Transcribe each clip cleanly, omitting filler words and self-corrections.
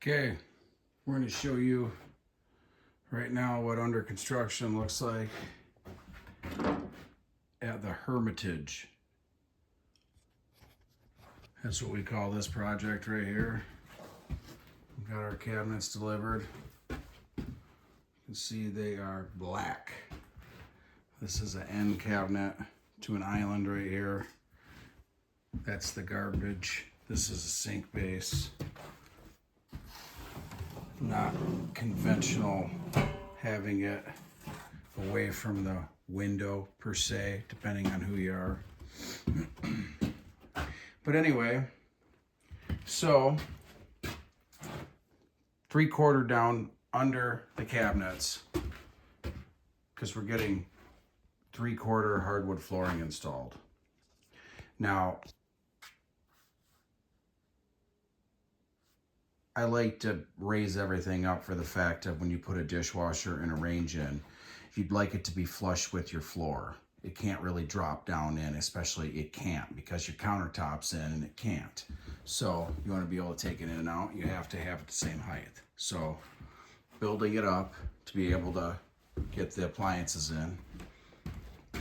Okay, we're going to show you right now what under construction looks like at the Hermitage. That's what we call this project right here. We've got our cabinets delivered. You can see they are black. This is an end cabinet to an island right here. That's the garbage. This is a sink base. Not conventional having it away from the window per se, depending on who you are. But anyway, so 3/4 down under the cabinets, because we're getting 3/4 hardwood flooring installed. Now, I like to raise everything up for the fact of when you put a dishwasher and a range in, you'd like it to be flush with your floor. It can't really drop down in, especially it can't because your countertop's in and it can't. So you want to be able to take it in and out, you have to have it the same height. So building it up to be able to get the appliances in.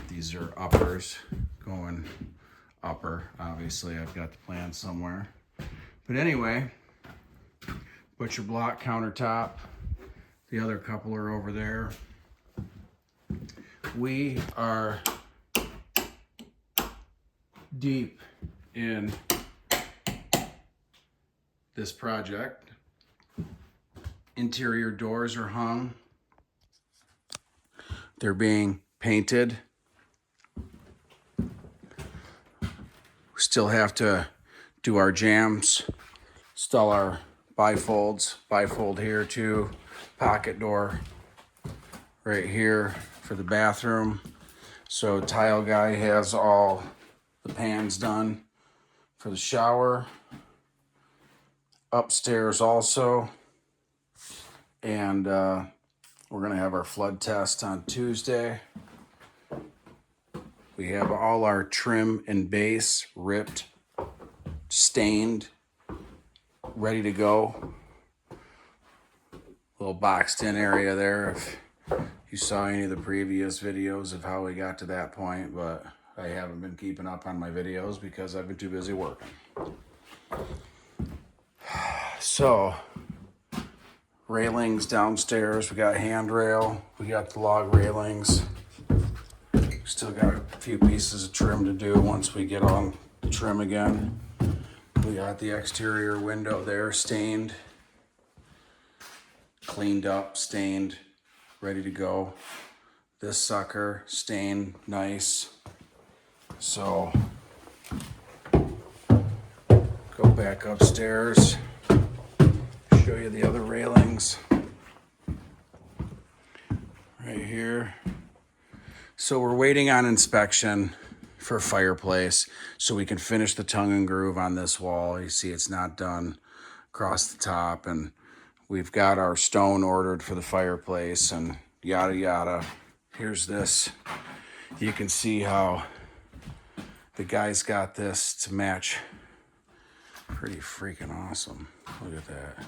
These are uppers going upper. Obviously I've got the plan somewhere. But anyway, butcher block countertop. The other couple are over there. We are deep in this project. Interior doors are hung. They're being painted. We still have to do our jambs, install our bifolds, bifold here too, pocket door right here for the bathroom. So tile guy has all the pans done for the shower. Upstairs also. And we're gonna have our flood test on Tuesday. We have all our trim and base ripped, stained, ready to go. Little boxed in area there if you saw any of the previous videos of how we got to that point, but I haven't been keeping up on my videos because I've been too busy working. So, railings downstairs, we got handrail, we got the log railings. Still got a few pieces of trim to do once we get on the trim again. We got the exterior window there stained, cleaned up, stained, ready to go. This sucker stained nice. So go back upstairs, show you the other railings right here. So we're waiting on inspection for a fireplace so we can finish the tongue and groove on this wall. You see it's not done across the top, and we've got our stone ordered for the fireplace and yada yada. Here's this. You can see how the guys got this to match. Pretty freaking awesome. Look at that.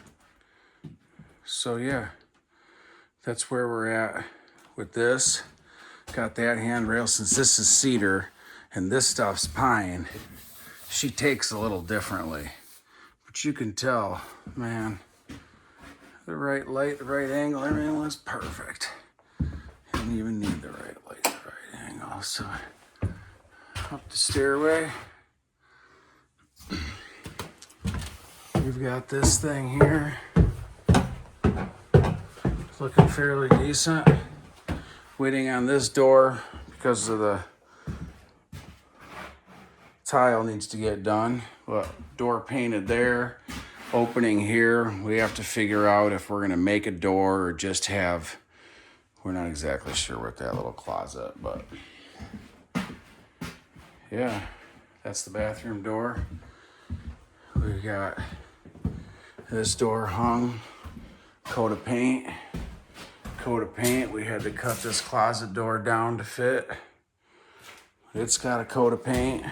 So yeah, that's where we're at with this. Got that handrail. Since this is cedar and this stuff's pine, she takes a little differently. But you can tell, man, the right light, the right angle, everything was perfect. Didn't even need the right light, the right angle. So up the stairway, we've got this thing here. It's looking fairly decent. Waiting on this door because of the tile needs to get done. Well, door painted there. Opening here. We have to figure out if we're gonna make a door or just have, we're not exactly sure with that little closet, but yeah, that's the bathroom door. We've got this door hung, coat of paint. We had to cut this closet door down to fit. It's got a coat of paint.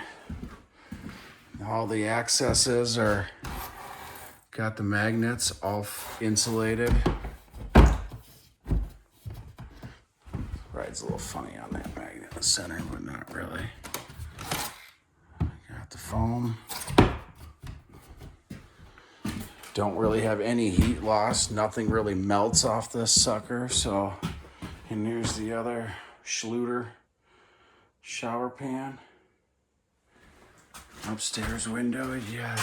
All the accesses are Got the magnets all insulated. Rides a little funny on that magnet in the center, but not really. Got the foam. Don't really have any heat loss. Nothing really melts off this sucker. So, and here's the other Schluter shower pan. Upstairs window, yeah.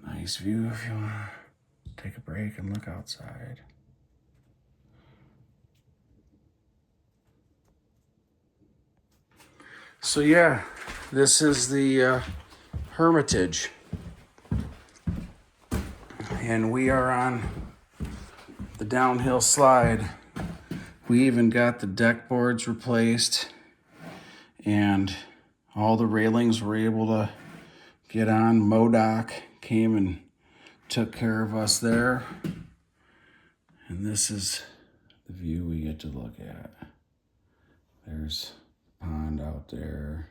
Nice view if you want to take a break and look outside. So yeah, this is the hermitage. And we are on the downhill slide. We even got the deck boards replaced and all the railings were able to get on. MoDoc came and took care of us there. And this is the view we get to look at. There's the pond out there.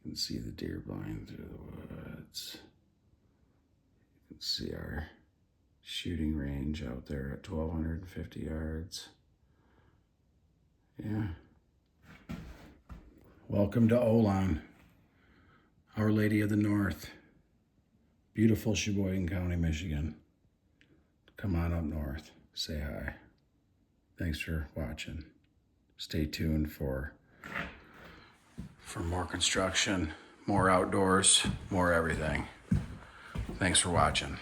You can see the deer blind through the woods. You can see our shooting range out there at 1,250 yards. Yeah. Welcome to OLON, Our Lady of the North. Beautiful Sheboygan County, Michigan. Come on up north, say hi. Thanks for watching. Stay tuned for more construction, more outdoors, more everything. Thanks for watching.